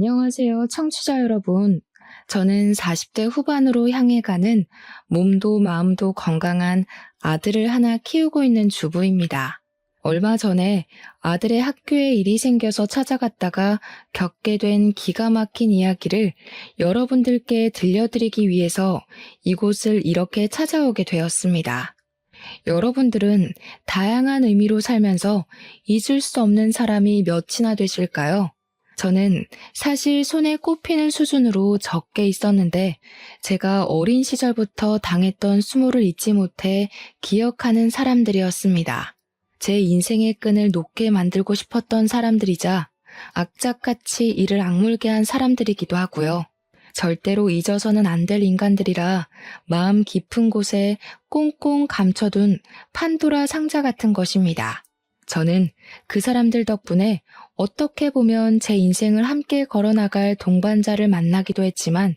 안녕하세요, 청취자 여러분. 저는 40대 후반으로 향해 가는 몸도 마음도 건강한 아들을 하나 키우고 있는 주부입니다. 얼마 전에 아들의 학교에 일이 생겨서 찾아갔다가 겪게 된 기가 막힌 이야기를 여러분들께 들려드리기 위해서 이곳을 이렇게 찾아오게 되었습니다. 여러분들은 다양한 의미로 살면서 잊을 수 없는 사람이 몇이나 되실까요? 저는 사실 손에 꼽히는 수준으로 적게 있었는데 제가 어린 시절부터 당했던 수모를 잊지 못해 기억하는 사람들이었습니다. 제 인생의 끈을 놓게 만들고 싶었던 사람들이자 악착같이 이를 악물게 한 사람들이기도 하고요. 절대로 잊어서는 안 될 인간들이라 마음 깊은 곳에 꽁꽁 감춰둔 판도라 상자 같은 것입니다. 저는 그 사람들 덕분에 어떻게 보면 제 인생을 함께 걸어나갈 동반자를 만나기도 했지만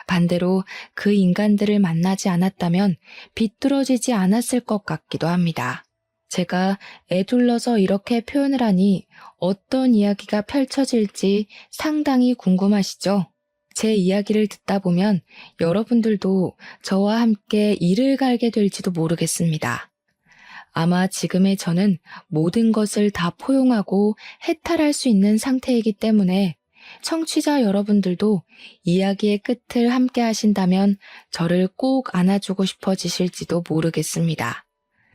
반대로 그 인간들을 만나지 않았다면 비뚤어지지 않았을 것 같기도 합니다. 제가 애둘러서 이렇게 표현을 하니 어떤 이야기가 펼쳐질지 상당히 궁금하시죠? 제 이야기를 듣다 보면 여러분들도 저와 함께 이를 갈게 될지도 모르겠습니다. 아마 지금의 저는 모든 것을 다 포용하고 해탈할 수 있는 상태이기 때문에 청취자 여러분들도 이야기의 끝을 함께 하신다면 저를 꼭 안아주고 싶어지실지도 모르겠습니다.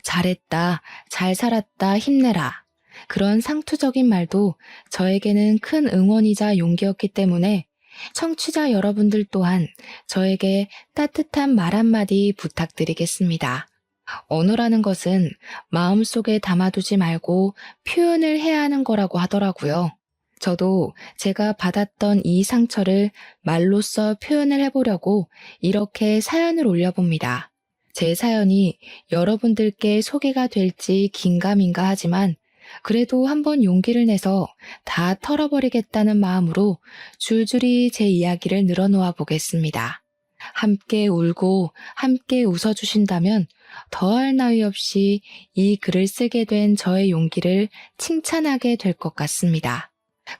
잘했다, 잘 살았다, 힘내라. 그런 상투적인 말도 저에게는 큰 응원이자 용기였기 때문에 청취자 여러분들 또한 저에게 따뜻한 말 한마디 부탁드리겠습니다. 언어라는 것은 마음속에 담아두지 말고 표현을 해야 하는 거라고 하더라고요. 저도 제가 받았던 이 상처를 말로써 표현을 해보려고 이렇게 사연을 올려봅니다. 제 사연이 여러분들께 소개가 될지 긴가민가 하지만 그래도 한번 용기를 내서 다 털어버리겠다는 마음으로 줄줄이 제 이야기를 늘어놓아 보겠습니다. 함께 울고 함께 웃어주신다면 더할 나위 없이 이 글을 쓰게 된 저의 용기를 칭찬하게 될 것 같습니다.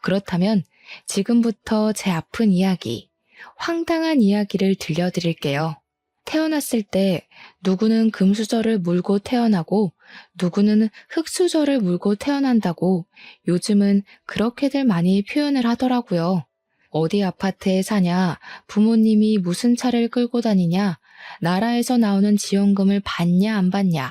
그렇다면 지금부터 제 아픈 이야기, 황당한 이야기를 들려드릴게요. 태어났을 때 누구는 금수저를 물고 태어나고 누구는 흙수저를 물고 태어난다고 요즘은 그렇게들 많이 표현을 하더라고요. 어디 아파트에 사냐, 부모님이 무슨 차를 끌고 다니냐, 나라에서 나오는 지원금을 받냐 안 받냐.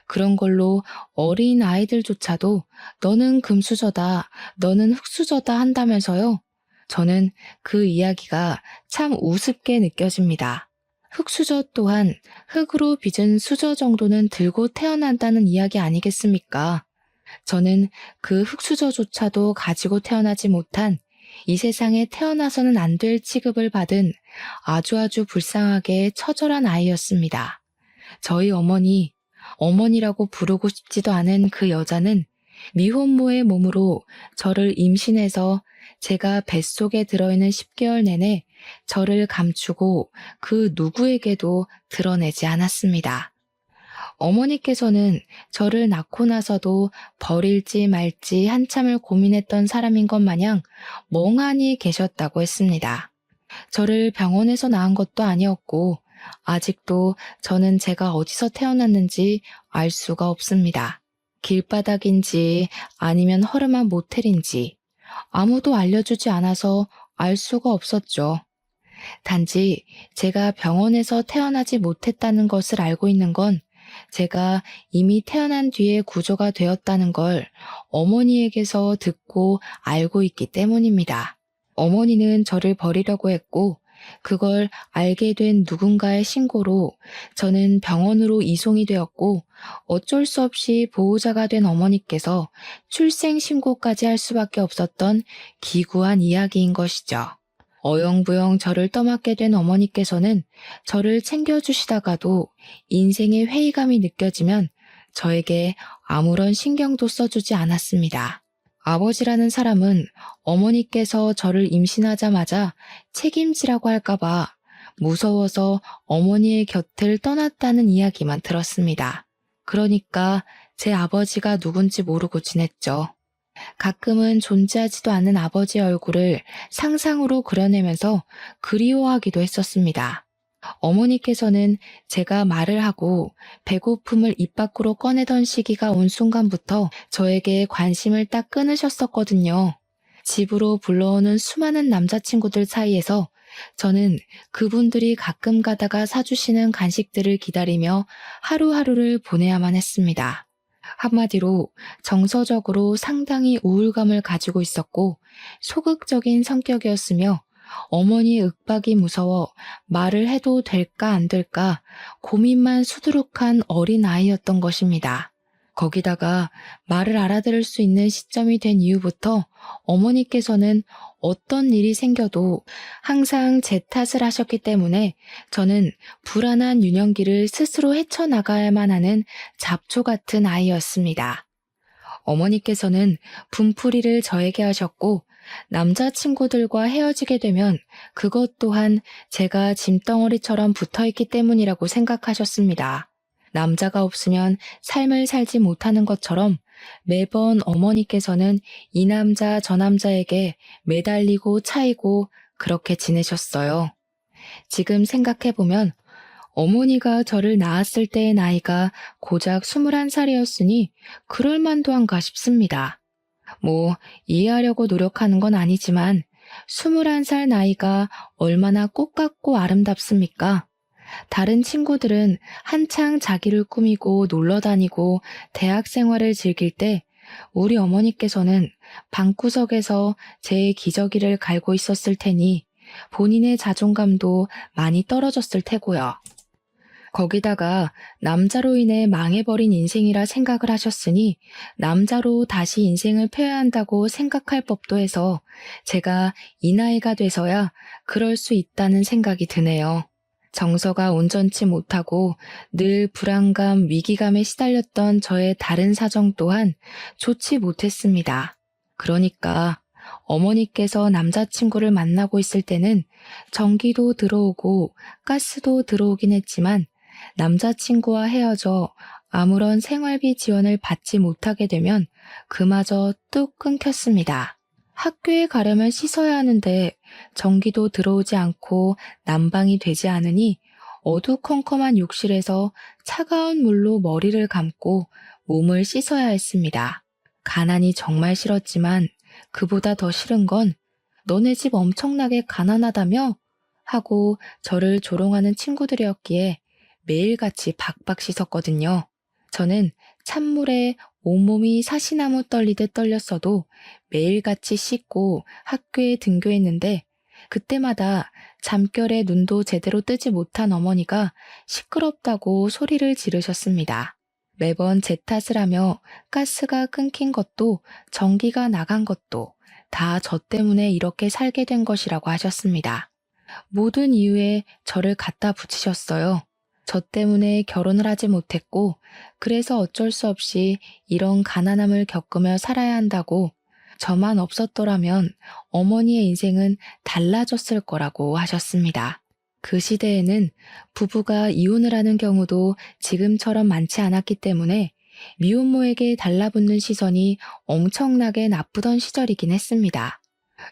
그런 걸로 어린 아이들조차도 너는 금수저다, 너는 흙수저다 한다면서요. 저는 그 이야기가 참 우습게 느껴집니다. 흙수저 또한 흙으로 빚은 수저 정도는 들고 태어난다는 이야기 아니겠습니까? 저는 그 흙수저조차도 가지고 태어나지 못한 이 세상에 태어나서는 안 될 취급을 받은 아주 불쌍하게 처절한 아이였습니다. 저희 어머니라고 부르고 싶지도 않은 그 여자는 미혼모의 몸으로 저를 임신해서 제가 뱃속에 들어있는 10개월 내내 저를 감추고 그 누구에게도 드러내지 않았습니다. 어머니께서는 저를 낳고 나서도 버릴지 말지 한참을 고민했던 사람인 것 마냥 멍하니 계셨다고 했습니다. 저를 병원에서 낳은 것도 아니었고 아직도 저는 제가 어디서 태어났는지 알 수가 없습니다. 길바닥인지 아니면 허름한 모텔인지 아무도 알려주지 않아서 알 수가 없었죠. 단지 제가 병원에서 태어나지 못했다는 것을 알고 있는 건 제가 이미 태어난 뒤에 구조가 되었다는 걸 어머니에게서 듣고 알고 있기 때문입니다. 어머니는 저를 버리려고 했고 그걸 알게 된 누군가의 신고로 저는 병원으로 이송이 되었고 어쩔 수 없이 보호자가 된 어머니께서 출생신고까지 할 수밖에 없었던 기구한 이야기인 것이죠. 어영부영 저를 떠맡게 된 어머니께서는 저를 챙겨주시다가도 인생의 회의감이 느껴지면 저에게 아무런 신경도 써주지 않았습니다. 아버지라는 사람은 어머니께서 저를 임신하자마자 책임지라고 할까봐 무서워서 어머니의 곁을 떠났다는 이야기만 들었습니다. 그러니까 제 아버지가 누군지 모르고 지냈죠. 가끔은 존재하지도 않는 아버지의 얼굴을 상상으로 그려내면서 그리워하기도 했었습니다. 어머니께서는 제가 말을 하고 배고픔을 입 밖으로 꺼내던 시기가 온 순간부터 저에게 관심을 딱 끊으셨었거든요. 집으로 불러오는 수많은 남자친구들 사이에서 저는 그분들이 가끔 가다가 사주시는 간식들을 기다리며 하루하루를 보내야만 했습니다. 한마디로 정서적으로 상당히 우울감을 가지고 있었고 소극적인 성격이었으며 어머니의 윽박이 무서워 말을 해도 될까 안 될까 고민만 수두룩한 어린 아이였던 것입니다. 거기다가 말을 알아들을 수 있는 시점이 된 이후부터 어머니께서는 어떤 일이 생겨도 항상 제 탓을 하셨기 때문에 저는 불안한 유년기를 스스로 헤쳐나가야만 하는 잡초 같은 아이였습니다. 어머니께서는 분풀이를 저에게 하셨고 남자친구들과 헤어지게 되면 그것 또한 제가 짐덩어리처럼 붙어있기 때문이라고 생각하셨습니다. 남자가 없으면 삶을 살지 못하는 것처럼 매번 어머니께서는 이 남자 저 남자에게 매달리고 차이고 그렇게 지내셨어요. 지금 생각해보면 어머니가 저를 낳았을 때의 나이가 고작 21살이었으니 그럴 만도 한가 싶습니다. 이해하려고 노력하는 건 아니지만 21살 나이가 얼마나 꽃 같고 아름답습니까? 다른 친구들은 한창 자기를 꾸미고 놀러 다니고 대학 생활을 즐길 때 우리 어머니께서는 방구석에서 제 기저귀를 갈고 있었을 테니 본인의 자존감도 많이 떨어졌을 테고요. 거기다가 남자로 인해 망해버린 인생이라 생각을 하셨으니 남자로 다시 인생을 펴야 한다고 생각할 법도 해서 제가 이 나이가 돼서야 그럴 수 있다는 생각이 드네요. 정서가 온전치 못하고 늘 불안감, 위기감에 시달렸던 저의 다른 사정 또한 좋지 못했습니다. 그러니까 어머니께서 남자친구를 만나고 있을 때는 전기도 들어오고 가스도 들어오긴 했지만 남자친구와 헤어져 아무런 생활비 지원을 받지 못하게 되면 그마저 뚝 끊겼습니다. 학교에 가려면 씻어야 하는데 전기도 들어오지 않고 난방이 되지 않으니 어두컴컴한 욕실에서 차가운 물로 머리를 감고 몸을 씻어야 했습니다. 가난이 정말 싫었지만 그보다 더 싫은 건 너네 집 엄청나게 가난하다며? 하고 저를 조롱하는 친구들이었기에 매일같이 박박 씻었거든요. 저는 찬물에 온몸이 사시나무 떨리듯 떨렸어도 매일같이 씻고 학교에 등교했는데 그때마다 잠결에 눈도 제대로 뜨지 못한 어머니가 시끄럽다고 소리를 지르셨습니다. 매번 제 탓을 하며 가스가 끊긴 것도 전기가 나간 것도 다 저 때문에 이렇게 살게 된 것이라고 하셨습니다. 모든 이유에 저를 갖다 붙이셨어요. 저 때문에 결혼을 하지 못했고 그래서 어쩔 수 없이 이런 가난함을 겪으며 살아야 한다고 저만 없었더라면 어머니의 인생은 달라졌을 거라고 하셨습니다. 그 시대에는 부부가 이혼을 하는 경우도 지금처럼 많지 않았기 때문에 미혼모에게 달라붙는 시선이 엄청나게 나쁘던 시절이긴 했습니다.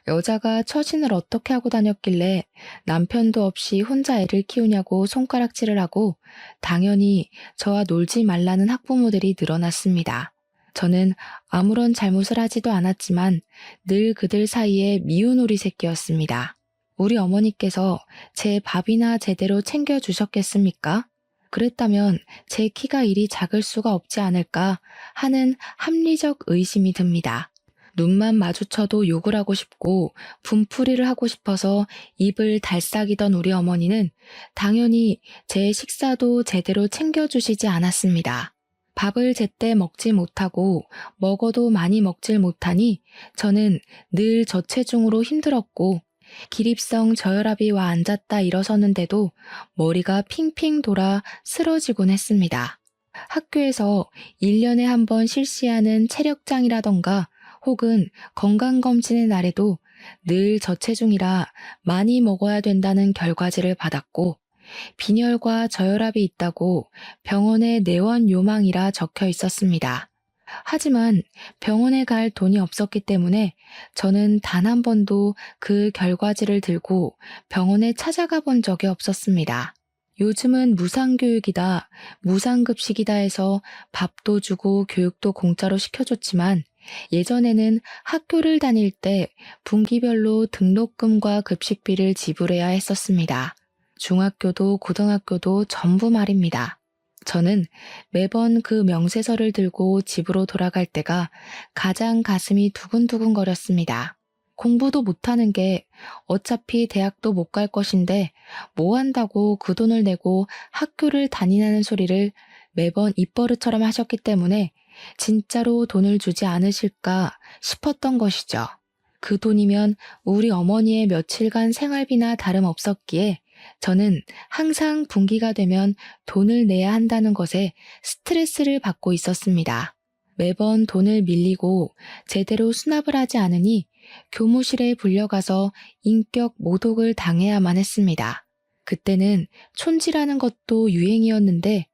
여자가 처신을 어떻게 하고 다녔길래 남편도 없이 혼자 애를 키우냐고 손가락질을 하고 당연히 저와 놀지 말라는 학부모들이 늘어났습니다. 저는 아무런 잘못을 하지도 않았지만 늘 그들 사이에 미운 오리 새끼였습니다. 우리 어머니께서 제 밥이나 제대로 챙겨주셨겠습니까? 그랬다면 제 키가 이리 작을 수가 없지 않을까 하는 합리적 의심이 듭니다. 눈만 마주쳐도 욕을 하고 싶고 분풀이를 하고 싶어서 입을 달싹이던 우리 어머니는 당연히 제 식사도 제대로 챙겨주시지 않았습니다. 밥을 제때 먹지 못하고 먹어도 많이 먹질 못하니 저는 늘 저체중으로 힘들었고 기립성 저혈압이 와 앉았다 일어섰는데도 머리가 핑핑 돌아 쓰러지곤 했습니다. 학교에서 1년에 한 번 실시하는 체력장이라던가 혹은 건강검진의 날에도 늘 저체중이라 많이 먹어야 된다는 결과지를 받았고 빈혈과 저혈압이 있다고 병원에 내원 요망이라 적혀 있었습니다. 하지만 병원에 갈 돈이 없었기 때문에 저는 단 한 번도 그 결과지를 들고 병원에 찾아가 본 적이 없었습니다. 요즘은 무상교육이다, 무상급식이다 해서 밥도 주고 교육도 공짜로 시켜줬지만 예전에는 학교를 다닐 때 분기별로 등록금과 급식비를 지불해야 했었습니다. 중학교도 고등학교도 전부 말입니다. 저는 매번 그 명세서를 들고 집으로 돌아갈 때가 가장 가슴이 두근두근 거렸습니다. 공부도 못하는 게 어차피 대학도 못 갈 것인데 뭐 한다고 그 돈을 내고 학교를 다니라는 소리를 매번 입버릇처럼 하셨기 때문에 진짜로 돈을 주지 않으실까 싶었던 것이죠. 그 돈이면 우리 어머니의 며칠간 생활비나 다름없었기에 저는 항상 분기가 되면 돈을 내야 한다는 것에 스트레스를 받고 있었습니다. 매번 돈을 밀리고 제대로 수납을 하지 않으니 교무실에 불려가서 인격 모독을 당해야만 했습니다. 그때는 촌지라는 것도 유행이었는데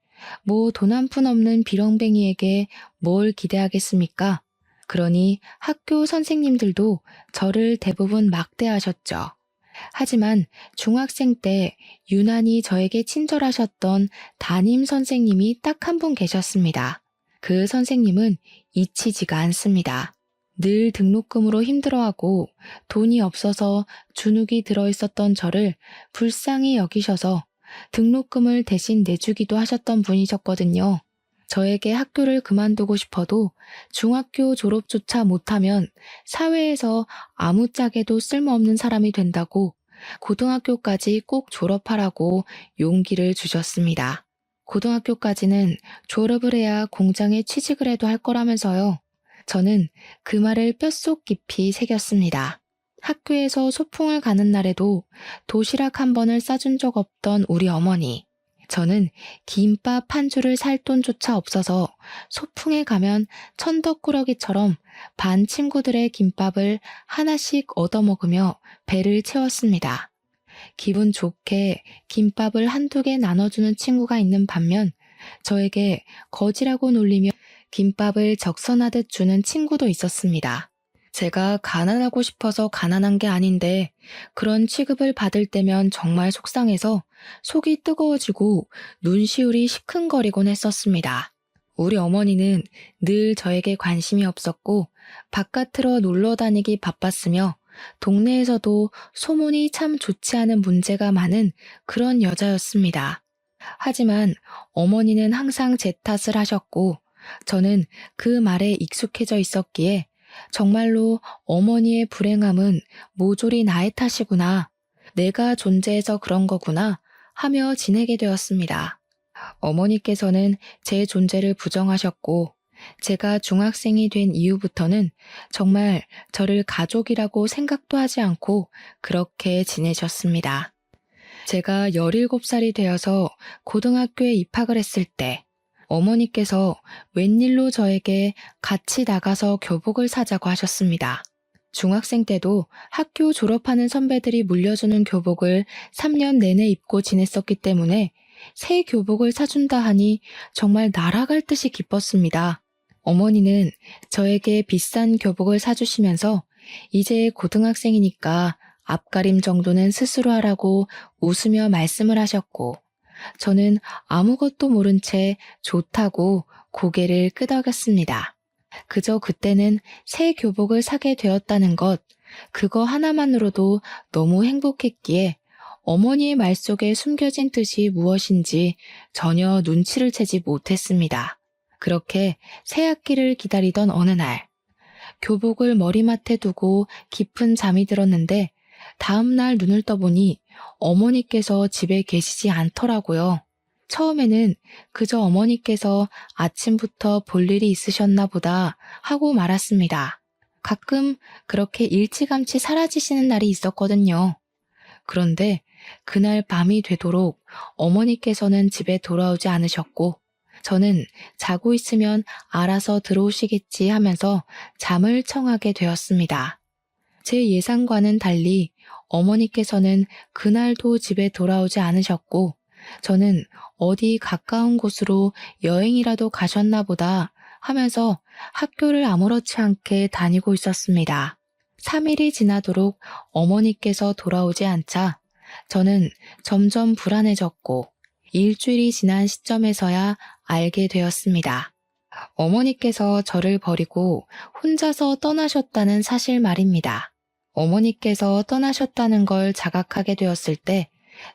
뭐 돈 한 푼 없는 비렁뱅이에게 뭘 기대하겠습니까? 그러니 학교 선생님들도 저를 대부분 막대하셨죠. 하지만 중학생 때 유난히 저에게 친절하셨던 담임 선생님이 딱 한 분 계셨습니다. 그 선생님은 잊히지가 않습니다. 늘 등록금으로 힘들어하고 돈이 없어서 주눅이 들어있었던 저를 불쌍히 여기셔서 등록금을 대신 내주기도 하셨던 분이셨거든요. 저에게 학교를 그만두고 싶어도 중학교 졸업조차 못하면 사회에서 아무짝에도 쓸모없는 사람이 된다고 고등학교까지 꼭 졸업하라고 용기를 주셨습니다. 고등학교까지는 졸업을 해야 공장에 취직을 해도 할 거라면서요. 저는 그 말을 뼛속 깊이 새겼습니다. 학교에서 소풍을 가는 날에도 도시락 한 번을 싸준 적 없던 우리 어머니. 저는 김밥 한 줄을 살 돈조차 없어서 소풍에 가면 천덕꾸러기처럼 반 친구들의 김밥을 하나씩 얻어먹으며 배를 채웠습니다. 기분 좋게 김밥을 한두 개 나눠주는 친구가 있는 반면 저에게 거지라고 놀리며 김밥을 적선하듯 주는 친구도 있었습니다. 제가 가난하고 싶어서 가난한 게 아닌데 그런 취급을 받을 때면 정말 속상해서 속이 뜨거워지고 눈시울이 시큰거리곤 했었습니다. 우리 어머니는 늘 저에게 관심이 없었고 바깥으로 놀러 다니기 바빴으며 동네에서도 소문이 참 좋지 않은 문제가 많은 그런 여자였습니다. 하지만 어머니는 항상 제 탓을 하셨고 저는 그 말에 익숙해져 있었기에 정말로 어머니의 불행함은 모조리 나의 탓이구나. 내가 존재해서 그런 거구나 하며 지내게 되었습니다. 어머니께서는 제 존재를 부정하셨고 제가 중학생이 된 이후부터는 정말 저를 가족이라고 생각도 하지 않고 그렇게 지내셨습니다. 제가 17살이 되어서 고등학교에 입학을 했을 때 어머니께서 웬일로 저에게 같이 나가서 교복을 사자고 하셨습니다. 중학생 때도 학교 졸업하는 선배들이 물려주는 교복을 3년 내내 입고 지냈었기 때문에 새 교복을 사준다 하니 정말 날아갈 듯이 기뻤습니다. 어머니는 저에게 비싼 교복을 사주시면서 이제 고등학생이니까 앞가림 정도는 스스로 하라고 웃으며 말씀을 하셨고 저는 아무것도 모른 채 좋다고 고개를 끄덕였습니다. 그저 그때는 새 교복을 사게 되었다는 것, 그거 하나만으로도 너무 행복했기에 어머니의 말 속에 숨겨진 뜻이 무엇인지 전혀 눈치를 채지 못했습니다. 그렇게 새 학기를 기다리던 어느 날, 교복을 머리맡에 두고 깊은 잠이 들었는데 다음 날 눈을 떠보니 어머니께서 집에 계시지 않더라고요. 처음에는 그저 어머니께서 아침부터 볼 일이 있으셨나 보다 하고 말았습니다. 가끔 그렇게 일찌감치 사라지시는 날이 있었거든요. 그런데 그날 밤이 되도록 어머니께서는 집에 돌아오지 않으셨고 저는 자고 있으면 알아서 들어오시겠지 하면서 잠을 청하게 되었습니다. 제 예상과는 달리 어머니께서는 그날도 집에 돌아오지 않으셨고 저는 어디 가까운 곳으로 여행이라도 가셨나 보다 하면서 학교를 아무렇지 않게 다니고 있었습니다. 3일이 지나도록 어머니께서 돌아오지 않자 저는 점점 불안해졌고 일주일이 지난 시점에서야 알게 되었습니다. 어머니께서 저를 버리고 혼자서 떠나셨다는 사실 말입니다. 어머니께서 떠나셨다는 걸 자각하게 되었을 때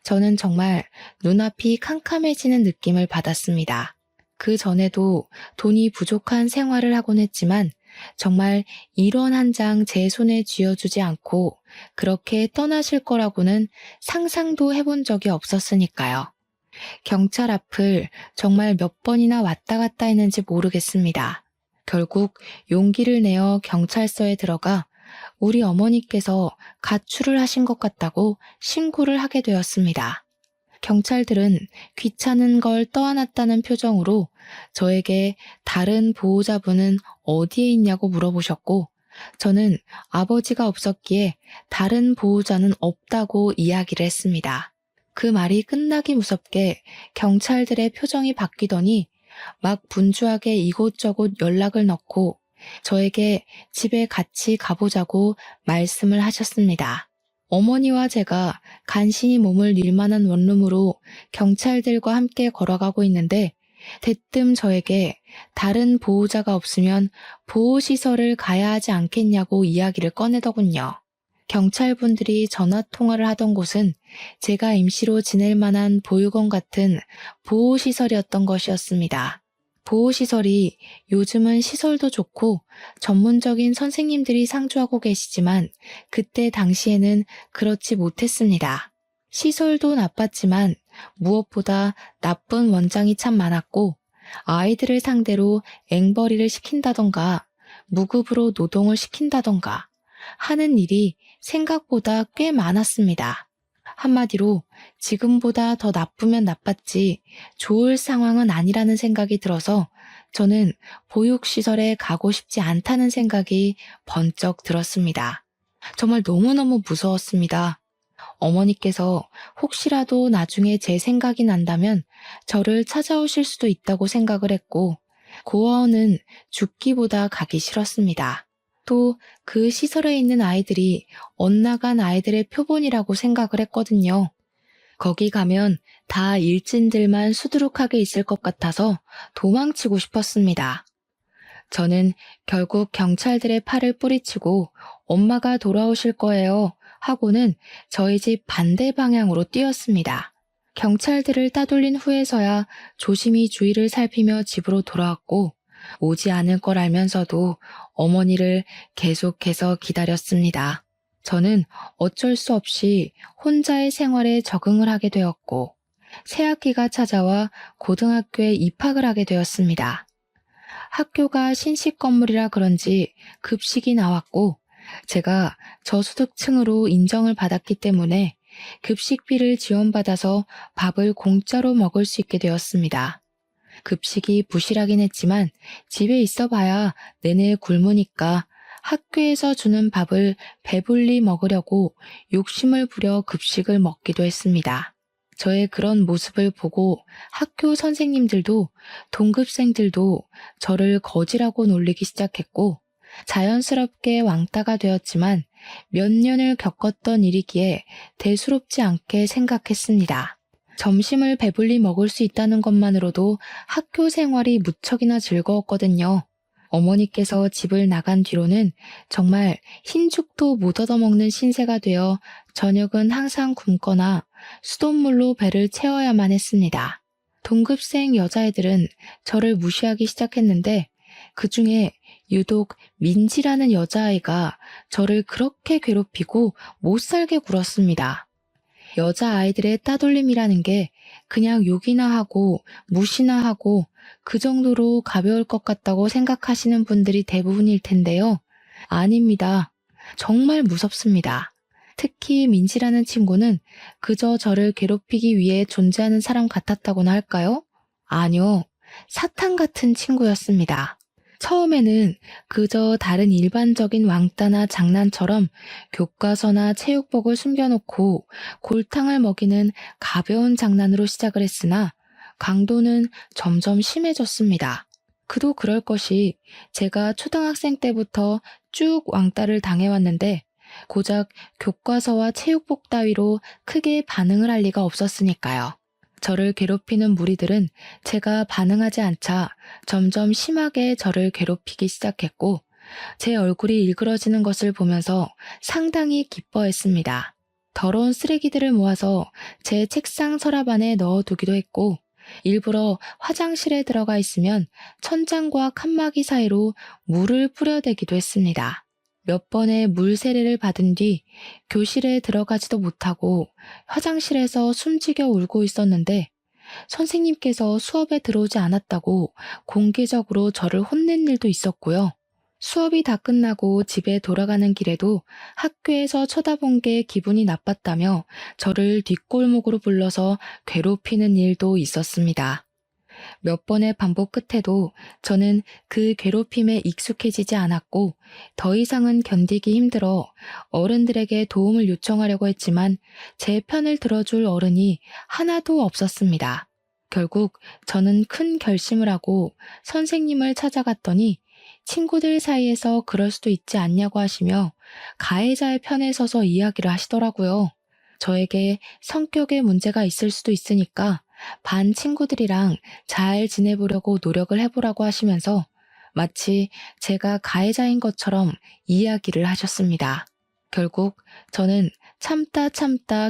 저는 정말 눈앞이 캄캄해지는 느낌을 받았습니다. 그 전에도 돈이 부족한 생활을 하곤 했지만 정말 1원 한 장 제 손에 쥐어주지 않고 그렇게 떠나실 거라고는 상상도 해본 적이 없었으니까요. 경찰 앞을 정말 몇 번이나 왔다 갔다 했는지 모르겠습니다. 결국 용기를 내어 경찰서에 들어가 우리 어머니께서 가출을 하신 것 같다고 신고를 하게 되었습니다. 경찰들은 귀찮은 걸 떠안았다는 표정으로 저에게 다른 보호자분은 어디에 있냐고 물어보셨고 저는 아버지가 없었기에 다른 보호자는 없다고 이야기를 했습니다. 그 말이 끝나기 무섭게 경찰들의 표정이 바뀌더니 막 분주하게 이곳저곳 연락을 넣고 저에게 집에 같이 가보자고 말씀을 하셨습니다. 어머니와 제가 간신히 몸을 닐 만한 원룸으로 경찰들과 함께 걸어가고 있는데 대뜸 저에게 다른 보호자가 없으면 보호시설을 가야 하지 않겠냐고 이야기를 꺼내더군요. 경찰분들이 전화통화를 하던 곳은 제가 임시로 지낼 만한 보육원 같은 보호시설이었던 것이었습니다. 보호시설이 요즘은 시설도 좋고 전문적인 선생님들이 상주하고 계시지만 그때 당시에는 그렇지 못했습니다. 시설도 나빴지만 무엇보다 나쁜 원장이 참 많았고 아이들을 상대로 앵벌이를 시킨다던가 무급으로 노동을 시킨다던가 하는 일이 생각보다 꽤 많았습니다. 한마디로 지금보다 더 나쁘면 나빴지 좋을 상황은 아니라는 생각이 들어서 저는 보육시설에 가고 싶지 않다는 생각이 번쩍 들었습니다. 정말 너무너무 무서웠습니다. 어머니께서 혹시라도 나중에 제 생각이 난다면 저를 찾아오실 수도 있다고 생각을 했고 고아원은 죽기보다 가기 싫었습니다. 또 그 시설에 있는 아이들이 엇나간 아이들의 표본이라고 생각을 했거든요. 거기 가면 다 일진들만 수두룩하게 있을 것 같아서 도망치고 싶었습니다. 저는 결국 경찰들의 팔을 뿌리치고 엄마가 돌아오실 거예요 하고는 저희 집 반대 방향으로 뛰었습니다. 경찰들을 따돌린 후에서야 조심히 주위를 살피며 집으로 돌아왔고 오지 않을 걸 알면서도 어머니를 계속해서 기다렸습니다. 저는 어쩔 수 없이 혼자의 생활에 적응을 하게 되었고 새학기가 찾아와 고등학교에 입학을 하게 되었습니다. 학교가 신식 건물이라 그런지 급식이 나왔고 제가 저소득층으로 인정을 받았기 때문에 급식비를 지원받아서 밥을 공짜로 먹을 수 있게 되었습니다. 급식이 부실하긴 했지만 집에 있어봐야 내내 굶으니까 학교에서 주는 밥을 배불리 먹으려고 욕심을 부려 급식을 먹기도 했습니다. 저의 그런 모습을 보고 학교 선생님들도 동급생들도 저를 거지라고 놀리기 시작했고 자연스럽게 왕따가 되었지만 몇 년을 겪었던 일이기에 대수롭지 않게 생각했습니다. 점심을 배불리 먹을 수 있다는 것만으로도 학교 생활이 무척이나 즐거웠거든요. 어머니께서 집을 나간 뒤로는 정말 흰죽도 못 얻어먹는 신세가 되어 저녁은 항상 굶거나 수돗물로 배를 채워야만 했습니다. 동급생 여자애들은 저를 무시하기 시작했는데 그 중에 유독 민지라는 여자아이가 저를 그렇게 괴롭히고 못살게 굴었습니다. 여자아이들의 따돌림이라는 게 그냥 욕이나 하고 무시나 하고 그 정도로 가벼울 것 같다고 생각하시는 분들이 대부분일 텐데요. 아닙니다. 정말 무섭습니다. 특히 민지라는 친구는 그저 저를 괴롭히기 위해 존재하는 사람 같았다고나 할까요? 아니요. 사탄 같은 친구였습니다. 처음에는 그저 다른 일반적인 왕따나 장난처럼 교과서나 체육복을 숨겨놓고 골탕을 먹이는 가벼운 장난으로 시작을 했으나 강도는 점점 심해졌습니다. 그도 그럴 것이 제가 초등학생 때부터 쭉 왕따를 당해왔는데 고작 교과서와 체육복 따위로 크게 반응을 할 리가 없었으니까요. 저를 괴롭히는 무리들은 제가 반응하지 않자 점점 심하게 저를 괴롭히기 시작했고 제 얼굴이 일그러지는 것을 보면서 상당히 기뻐했습니다. 더러운 쓰레기들을 모아서 제 책상 서랍 안에 넣어두기도 했고 일부러 화장실에 들어가 있으면 천장과 칸막이 사이로 물을 뿌려대기도 했습니다. 몇 번의 물 세례를 받은 뒤 교실에 들어가지도 못하고 화장실에서 숨지겨 울고 있었는데 선생님께서 수업에 들어오지 않았다고 공개적으로 저를 혼낸 일도 있었고요. 수업이 다 끝나고 집에 돌아가는 길에도 학교에서 쳐다본 게 기분이 나빴다며 저를 뒷골목으로 불러서 괴롭히는 일도 있었습니다. 몇 번의 반복 끝에도 저는 그 괴롭힘에 익숙해지지 않았고 더 이상은 견디기 힘들어 어른들에게 도움을 요청하려고 했지만 제 편을 들어줄 어른이 하나도 없었습니다. 결국 저는 큰 결심을 하고 선생님을 찾아갔더니 친구들 사이에서 그럴 수도 있지 않냐고 하시며 가해자의 편에 서서 이야기를 하시더라고요. 저에게 성격에 문제가 있을 수도 있으니까 반 친구들이랑 잘 지내보려고 노력을 해보라고 하시면서 마치 제가 가해자인 것처럼 이야기를 하셨습니다. 결국 저는 참다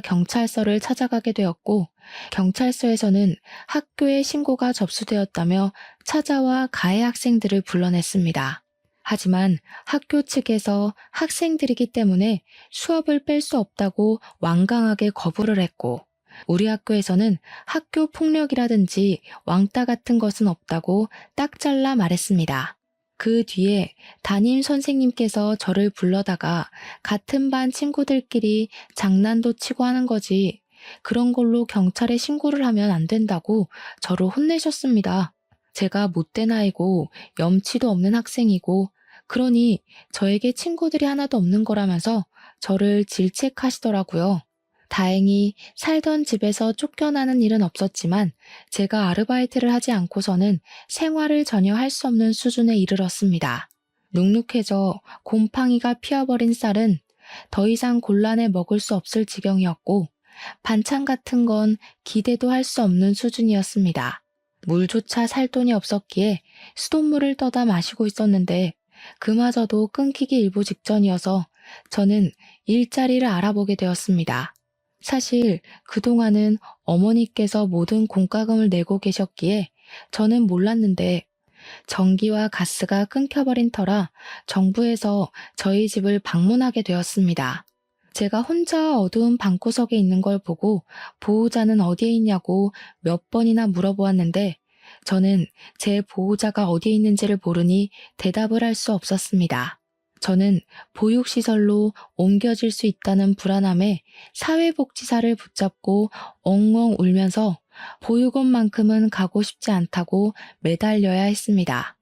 경찰서를 찾아가게 되었고 경찰서에서는 학교에 신고가 접수되었다며 찾아와 가해 학생들을 불러냈습니다. 하지만 학교 측에서 학생들이기 때문에 수업을 뺄 수 없다고 완강하게 거부를 했고 우리 학교에서는 학교 폭력이라든지 왕따 같은 것은 없다고 딱 잘라 말했습니다. 그 뒤에 담임 선생님께서 저를 불러다가 같은 반 친구들끼리 장난도 치고 하는 거지 그런 걸로 경찰에 신고를 하면 안 된다고 저를 혼내셨습니다. 제가 못된 아이고 염치도 없는 학생이고 그러니 저에게 친구들이 하나도 없는 거라면서 저를 질책하시더라고요. 다행히 살던 집에서 쫓겨나는 일은 없었지만 제가 아르바이트를 하지 않고서는 생활을 전혀 할 수 없는 수준에 이르렀습니다. 눅눅해져 곰팡이가 피어버린 쌀은 더 이상 곤란해 먹을 수 없을 지경이었고 반찬 같은 건 기대도 할 수 없는 수준이었습니다. 물조차 살 돈이 없었기에 수돗물을 떠다 마시고 있었는데 그마저도 끊기기 일보 직전이어서 저는 일자리를 알아보게 되었습니다. 사실 그동안은 어머니께서 모든 공과금을 내고 계셨기에 저는 몰랐는데 전기와 가스가 끊겨버린 터라 정부에서 저희 집을 방문하게 되었습니다. 제가 혼자 어두운 방구석에 있는 걸 보고 보호자는 어디에 있냐고 몇 번이나 물어보았는데 저는 제 보호자가 어디에 있는지를 모르니 대답을 할 수 없었습니다. 저는 보육시설로 옮겨질 수 있다는 불안함에 사회복지사를 붙잡고 엉엉 울면서 보육원만큼은 가고 싶지 않다고 매달려야 했습니다.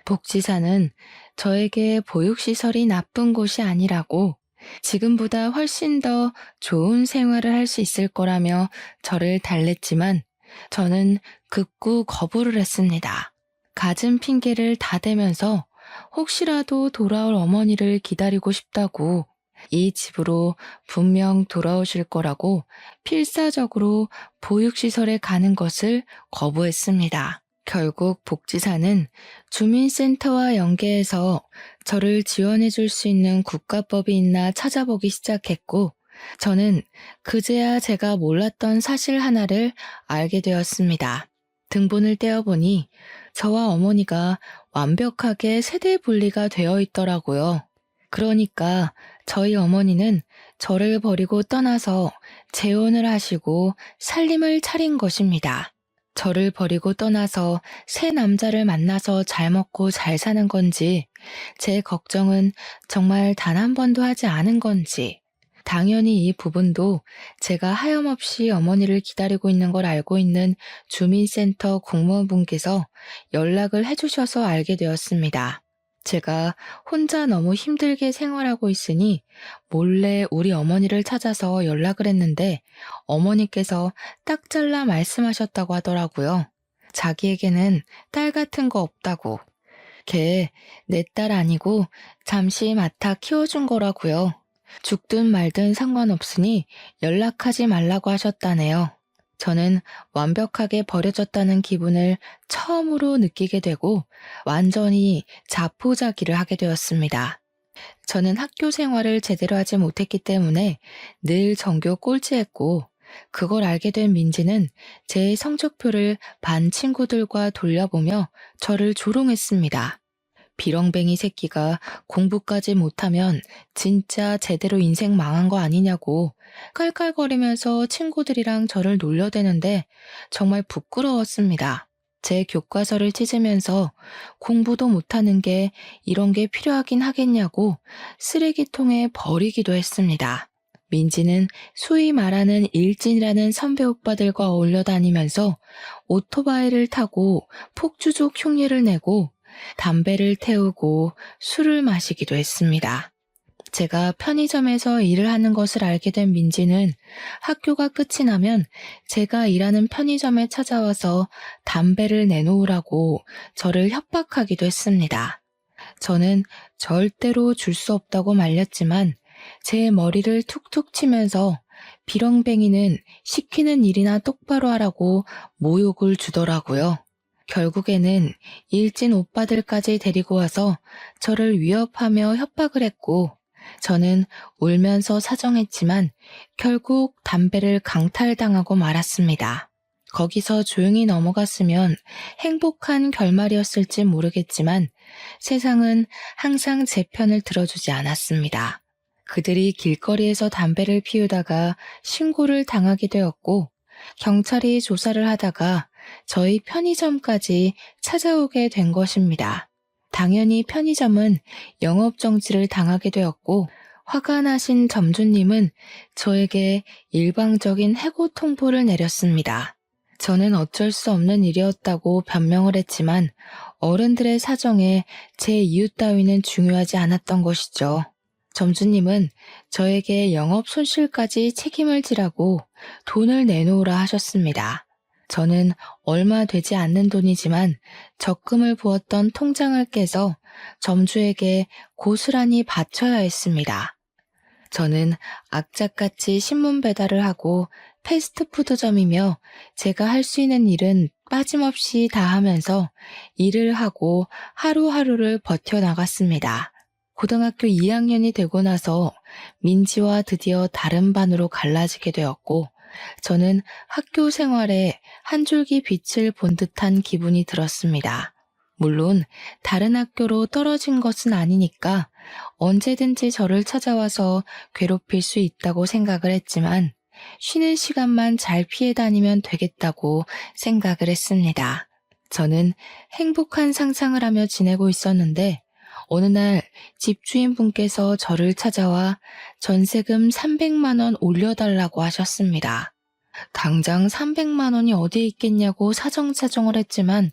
복지사는 저에게 보육시설이 나쁜 곳이 아니라고 지금보다 훨씬 더 좋은 생활을 할 수 있을 거라며 저를 달랬지만 저는 극구 거부를 했습니다. 갖은 핑계를 다 대면서 혹시라도 돌아올 어머니를 기다리고 싶다고 이 집으로 분명 돌아오실 거라고 필사적으로 보육시설에 가는 것을 거부했습니다. 결국 복지사는 주민센터와 연계해서 저를 지원해 줄 수 있는 국가법이 있나 찾아보기 시작했고 저는 그제야 제가 몰랐던 사실 하나를 알게 되었습니다. 등본을 떼어보니 저와 어머니가 완벽하게 세대 분리가 되어 있더라고요. 그러니까 저희 어머니는 저를 버리고 떠나서 재혼을 하시고 살림을 차린 것입니다. 저를 버리고 떠나서 새 남자를 만나서 잘 먹고 잘 사는 건지 제 걱정은 정말 단 한 번도 하지 않은 건지 당연히 이 부분도 제가 하염없이 어머니를 기다리고 있는 걸 알고 있는 주민센터 공무원분께서 연락을 해주셔서 알게 되었습니다. 제가 혼자 너무 힘들게 생활하고 있으니 몰래 우리 어머니를 찾아서 연락을 했는데 어머니께서 딱 잘라 말씀하셨다고 하더라고요. 자기에게는 딸 같은 거 없다고. 걔 내 딸 아니고 잠시 맡아 키워준 거라고요. 죽든 말든 상관없으니 연락하지 말라고 하셨다네요. 저는 완벽하게 버려졌다는 기분을 처음으로 느끼게 되고 완전히 자포자기를 하게 되었습니다. 저는 학교 생활을 제대로 하지 못했기 때문에 늘 전교 꼴찌했고 그걸 알게 된 민지는 제 성적표를 반 친구들과 돌려보며 저를 조롱했습니다. 비렁뱅이 새끼가 공부까지 못하면 진짜 제대로 인생 망한 거 아니냐고 깔깔거리면서 친구들이랑 저를 놀려대는데 정말 부끄러웠습니다. 제 교과서를 찢으면서 공부도 못하는 게 이런 게 필요하긴 하겠냐고 쓰레기통에 버리기도 했습니다. 민지는 소위 말하는 일진이라는 선배 오빠들과 어울려 다니면서 오토바이를 타고 폭주족 흉내를 내고 담배를 태우고 술을 마시기도 했습니다. 제가 편의점에서 일을 하는 것을 알게 된 민지는 학교가 끝이 나면 제가 일하는 편의점에 찾아와서 담배를 내놓으라고 저를 협박하기도 했습니다. 저는 절대로 줄 수 없다고 말렸지만 제 머리를 툭툭 치면서 비렁뱅이는 시키는 일이나 똑바로 하라고 모욕을 주더라고요. 결국에는 일진 오빠들까지 데리고 와서 저를 위협하며 협박을 했고 저는 울면서 사정했지만 결국 담배를 강탈당하고 말았습니다. 거기서 조용히 넘어갔으면 행복한 결말이었을지 모르겠지만 세상은 항상 제 편을 들어주지 않았습니다. 그들이 길거리에서 담배를 피우다가 신고를 당하게 되었고 경찰이 조사를 하다가 저희 편의점까지 찾아오게 된 것입니다. 당연히 편의점은 영업정지를 당하게 되었고 화가 나신 점주님은 저에게 일방적인 해고 통보를 내렸습니다. 저는 어쩔 수 없는 일이었다고 변명을 했지만 어른들의 사정에 제 이유 따위는 중요하지 않았던 것이죠. 점주님은 저에게 영업 손실까지 책임을 지라고 돈을 내놓으라 하셨습니다. 저는 얼마 되지 않는 돈이지만 적금을 부었던 통장을 깨서 점주에게 고스란히 바쳐야 했습니다. 저는 악착같이 신문 배달을 하고 패스트푸드점이며 제가 할 수 있는 일은 빠짐없이 다 하면서 일을 하고 하루하루를 버텨나갔습니다. 고등학교 2학년이 되고 나서 민지와 드디어 다른 반으로 갈라지게 되었고 저는 학교 생활에 한 줄기 빛을 본 듯한 기분이 들었습니다. 물론 다른 학교로 떨어진 것은 아니니까 언제든지 저를 찾아와서 괴롭힐 수 있다고 생각을 했지만 쉬는 시간만 잘 피해 다니면 되겠다고 생각을 했습니다. 저는 행복한 상상을 하며 지내고 있었는데 어느 날 집주인분께서 저를 찾아와 전세금 300만 원 올려달라고 하셨습니다. 당장 300만 원이 어디에 있겠냐고 사정사정을 했지만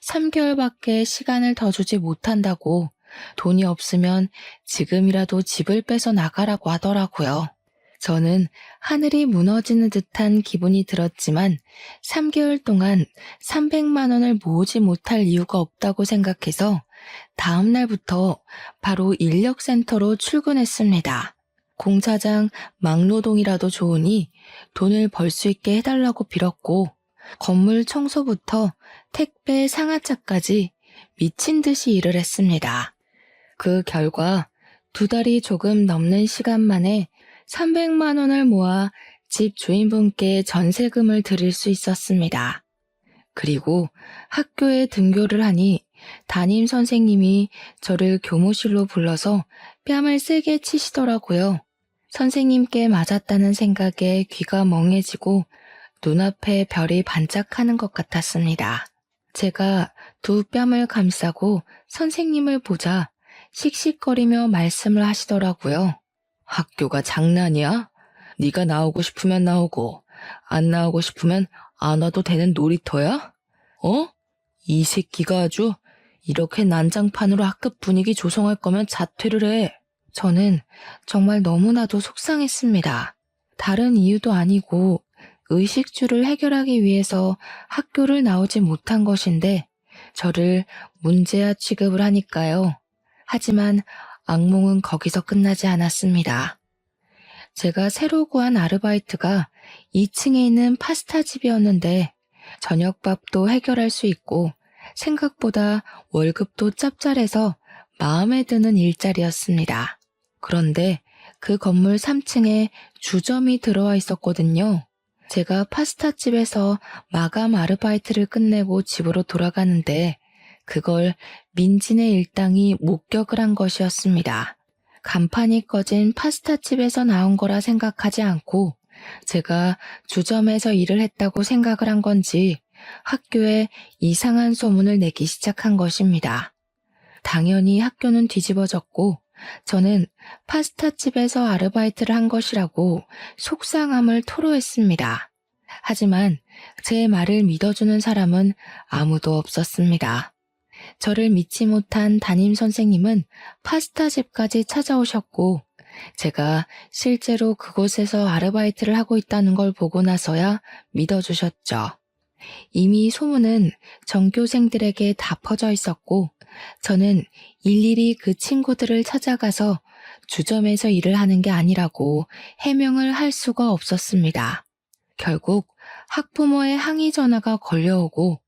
3개월밖에 시간을 더 주지 못한다고 돈이 없으면 지금이라도 집을 빼서 나가라고 하더라고요. 저는 하늘이 무너지는 듯한 기분이 들었지만 3개월 동안 300만 원을 모으지 못할 이유가 없다고 생각해서 다음 날부터 바로 인력센터로 출근했습니다. 공사장 막노동이라도 좋으니 돈을 벌 수 있게 해달라고 빌었고 건물 청소부터 택배 상하차까지 미친 듯이 일을 했습니다. 그 결과 2달이 조금 넘는 시간 만에 300만 원을 모아 집 주인분께 전세금을 드릴 수 있었습니다. 그리고 학교에 등교를 하니 담임 선생님이 저를 교무실로 불러서 뺨을 세게 치시더라고요. 선생님께 맞았다는 생각에 귀가 멍해지고 눈앞에 별이 반짝하는 것 같았습니다. 제가 두 뺨을 감싸고 선생님을 보자 씩씩거리며 말씀을 하시더라고요. 학교가 장난이야? 네가 나오고 싶으면 나오고 안 나오고 싶으면 안 와도 되는 놀이터야? 어? 이 새끼가 아주 이렇게 난장판으로 학급 분위기 조성할 거면 자퇴를 해. 저는 정말 너무나도 속상했습니다. 다른 이유도 아니고 의식주를 해결하기 위해서 학교를 나오지 못한 것인데 저를 문제아 취급을 하니까요. 하지만 악몽은 거기서 끝나지 않았습니다. 제가 새로 구한 아르바이트가 2층에 있는 파스타 집이었는데 저녁밥도 해결할 수 있고 생각보다 월급도 짭짤해서 마음에 드는 일자리였습니다. 그런데 그 건물 3층에 주점이 들어와 있었거든요. 제가 파스타집에서 마감 아르바이트를 끝내고 집으로 돌아가는데 그걸 민진의 일당이 목격을 한 것이었습니다. 간판이 꺼진 파스타집에서 나온 거라 생각하지 않고 제가 주점에서 일을 했다고 생각을 한 건지 학교에 이상한 소문을 내기 시작한 것입니다. 당연히 학교는 뒤집어졌고 저는 파스타집에서 아르바이트를 한 것이라고 속상함을 토로했습니다. 하지만 제 말을 믿어주는 사람은 아무도 없었습니다. 저를 믿지 못한 담임 선생님은 파스타집까지 찾아오셨고 제가 실제로 그곳에서 아르바이트를 하고 있다는 걸 보고 나서야 믿어주셨죠. 이미 소문은 전교생들에게 다 퍼져 있었고 저는 일일이 그 친구들을 찾아가서 주점에서 일을 하는 게 아니라고 해명을 할 수가 없었습니다. 결국 학부모의 항의 전화가 걸려오고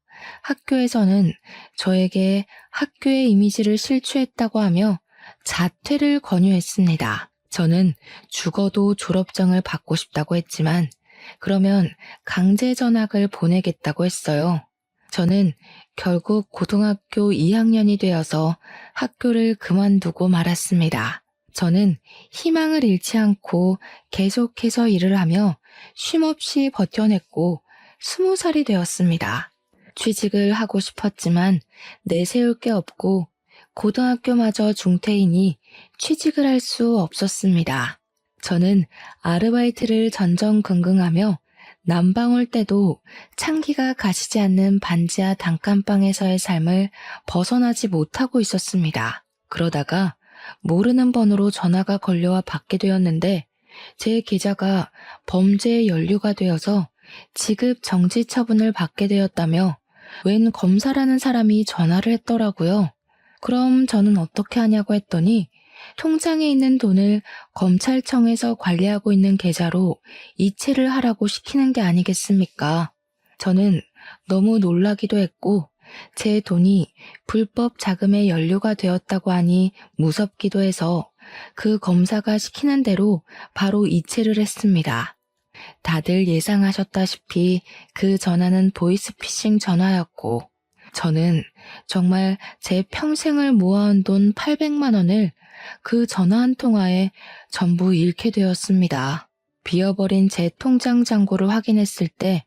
학교에서는 저에게 학교의 이미지를 실추했다고 하며 자퇴를 권유했습니다. 저는 죽어도 졸업장을 받고 싶다고 했지만 그러면 강제 전학을 보내겠다고 했어요. 저는 결국 고등학교 2학년이 되어서 학교를 그만두고 말았습니다. 저는 희망을 잃지 않고 계속해서 일을 하며 쉼없이 버텨냈고 20살이 되었습니다. 취직을 하고 싶었지만 내세울 게 없고 고등학교마저 중퇴이니 취직을 할 수 없었습니다. 저는 아르바이트를 전전긍긍하며 난방 올 때도 찬기가 가시지 않는 반지하 단칸방에서의 삶을 벗어나지 못하고 있었습니다. 그러다가 모르는 번호로 전화가 걸려와 받게 되었는데 제 계좌가 범죄의 연루가 되어서 지급 정지 처분을 받게 되었다며 웬 검사라는 사람이 전화를 했더라고요. 그럼 저는 어떻게 하냐고 했더니 통장에 있는 돈을 검찰청에서 관리하고 있는 계좌로 이체를 하라고 시키는 게 아니겠습니까? 저는 너무 놀라기도 했고 제 돈이 불법 자금에 연루가 되었다고 하니 무섭기도 해서 그 검사가 시키는 대로 바로 이체를 했습니다. 다들 예상하셨다시피 그 전화는 보이스피싱 전화였고 저는 정말 제 평생을 모아온 돈 800만 원을 그 전화 한 통화에 전부 잃게 되었습니다. 비어버린 제 통장 잔고를 확인했을 때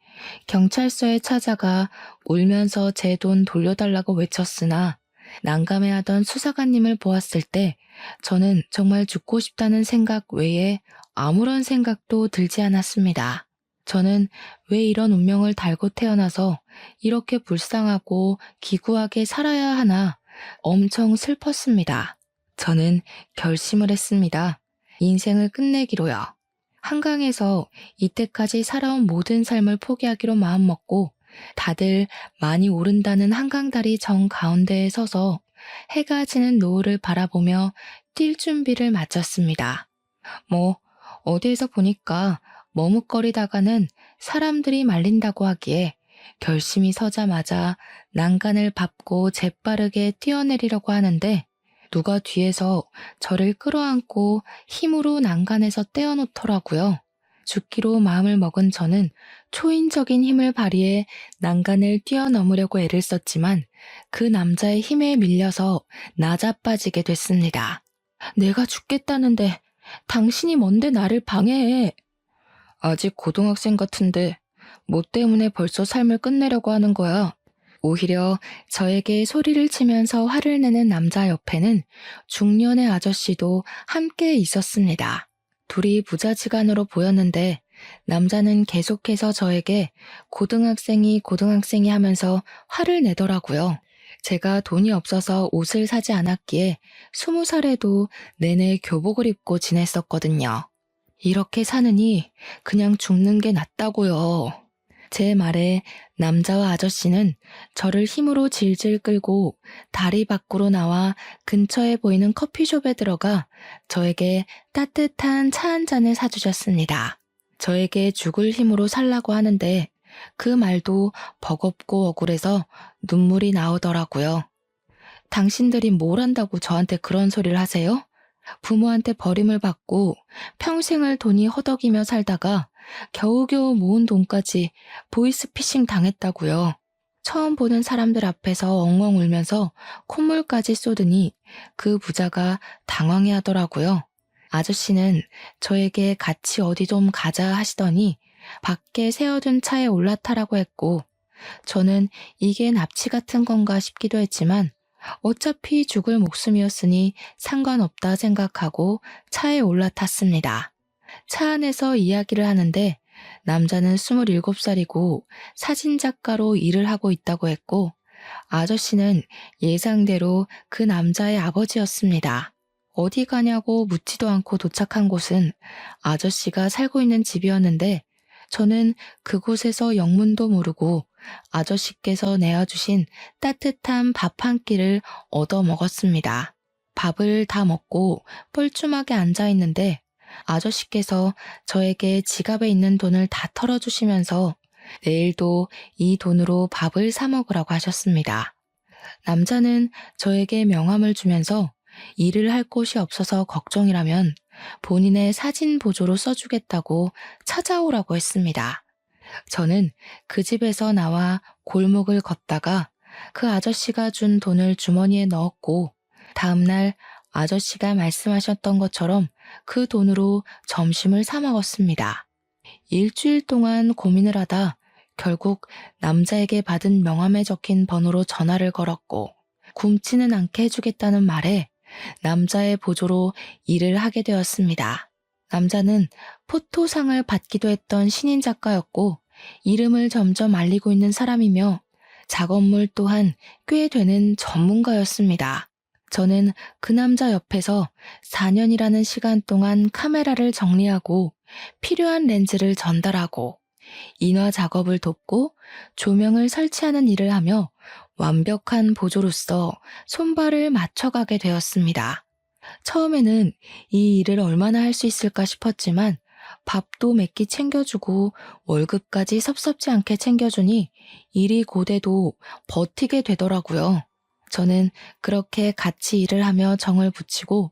경찰서에 찾아가 울면서 제 돈 돌려달라고 외쳤으나 난감해하던 수사관님을 보았을 때 저는 정말 죽고 싶다는 생각 외에 아무런 생각도 들지 않았습니다. 저는 왜 이런 운명을 달고 태어나서 이렇게 불쌍하고 기구하게 살아야 하나 엄청 슬펐습니다. 저는 결심을 했습니다. 인생을 끝내기로요. 한강에서 이때까지 살아온 모든 삶을 포기하기로 마음먹고 다들 많이 오른다는 한강다리 정 가운데에 서서 해가 지는 노을을 바라보며 뛸 준비를 마쳤습니다. 어디에서 보니까 머뭇거리다가는 사람들이 말린다고 하기에 결심이 서자마자 난간을 밟고 재빠르게 뛰어내리려고 하는데 누가 뒤에서 저를 끌어안고 힘으로 난간에서 떼어놓더라고요. 죽기로 마음을 먹은 저는 초인적인 힘을 발휘해 난간을 뛰어넘으려고 애를 썼지만 그 남자의 힘에 밀려서 나자빠지게 됐습니다. 내가 죽겠다는데 당신이 뭔데 나를 방해해? 아직 고등학생 같은데 뭐 때문에 벌써 삶을 끝내려고 하는 거야? 오히려 저에게 소리를 치면서 화를 내는 남자 옆에는 중년의 아저씨도 함께 있었습니다. 둘이 부자지간으로 보였는데 남자는 계속해서 저에게 고등학생이 하면서 화를 내더라고요. 제가 돈이 없어서 옷을 사지 않았기에 20살에도 내내 교복을 입고 지냈었거든요. 이렇게 사느니 그냥 죽는 게 낫다고요. 제 말에 남자와 아저씨는 저를 힘으로 질질 끌고 다리 밖으로 나와 근처에 보이는 커피숍에 들어가 저에게 따뜻한 차 한 잔을 사주셨습니다. 저에게 죽을 힘으로 살라고 하는데 그 말도 버겁고 억울해서 눈물이 나오더라고요. 당신들이 뭘 한다고 저한테 그런 소리를 하세요? 부모한테 버림을 받고 평생을 돈이 허덕이며 살다가 겨우겨우 모은 돈까지 보이스피싱 당했다고요. 처음 보는 사람들 앞에서 엉엉 울면서 콧물까지 쏟으니 그 부자가 당황해 하더라고요. 아저씨는 저에게 같이 어디 좀 가자 하시더니 밖에 세워둔 차에 올라타라고 했고, 저는 이게 납치 같은 건가 싶기도 했지만 어차피 죽을 목숨이었으니 상관없다 생각하고 차에 올라탔습니다. 차 안에서 이야기를 하는데 남자는 27살이고 사진작가로 일을 하고 있다고 했고, 아저씨는 예상대로 그 남자의 아버지였습니다. 어디 가냐고 묻지도 않고 도착한 곳은 아저씨가 살고 있는 집이었는데, 저는 그곳에서 영문도 모르고 아저씨께서 내어주신 따뜻한 밥 한 끼를 얻어 먹었습니다. 밥을 다 먹고 뻘쭘하게 앉아 있는데 아저씨께서 저에게 지갑에 있는 돈을 다 털어주시면서 내일도 이 돈으로 밥을 사 먹으라고 하셨습니다. 남자는 저에게 명함을 주면서 일을 할 곳이 없어서 걱정이라면 본인의 사진 보조로 써주겠다고 찾아오라고 했습니다. 저는 그 집에서 나와 골목을 걷다가 그 아저씨가 준 돈을 주머니에 넣었고, 다음날 아저씨가 말씀하셨던 것처럼 그 돈으로 점심을 사 먹었습니다. 일주일 동안 고민을 하다 결국 남자에게 받은 명함에 적힌 번호로 전화를 걸었고, 굶지는 않게 해주겠다는 말에 남자의 보조로 일을 하게 되었습니다. 남자는 포토상을 받기도 했던 신인 작가였고 이름을 점점 알리고 있는 사람이며 작업물 또한 꽤 되는 전문가였습니다. 저는 그 남자 옆에서 4년이라는 시간 동안 카메라를 정리하고 필요한 렌즈를 전달하고 인화 작업을 돕고 조명을 설치하는 일을 하며 완벽한 보조로서 손발을 맞춰가게 되었습니다. 처음에는 이 일을 얼마나 할 수 있을까 싶었지만 밥도 몇 끼 챙겨주고 월급까지 섭섭지 않게 챙겨주니 일이 고돼도 버티게 되더라고요. 저는 그렇게 같이 일을 하며 정을 붙이고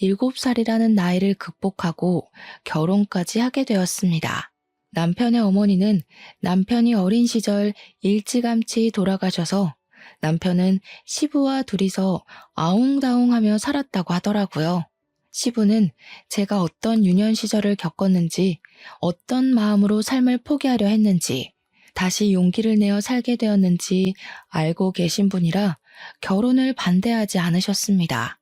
7살이라는 나이를 극복하고 결혼까지 하게 되었습니다. 남편의 어머니는 남편이 어린 시절 일찌감치 돌아가셔서 남편은 시부와 둘이서 아웅다웅하며 살았다고 하더라고요. 시부는 제가 어떤 유년 시절을 겪었는지, 어떤 마음으로 삶을 포기하려 했는지, 다시 용기를 내어 살게 되었는지 알고 계신 분이라 결혼을 반대하지 않으셨습니다.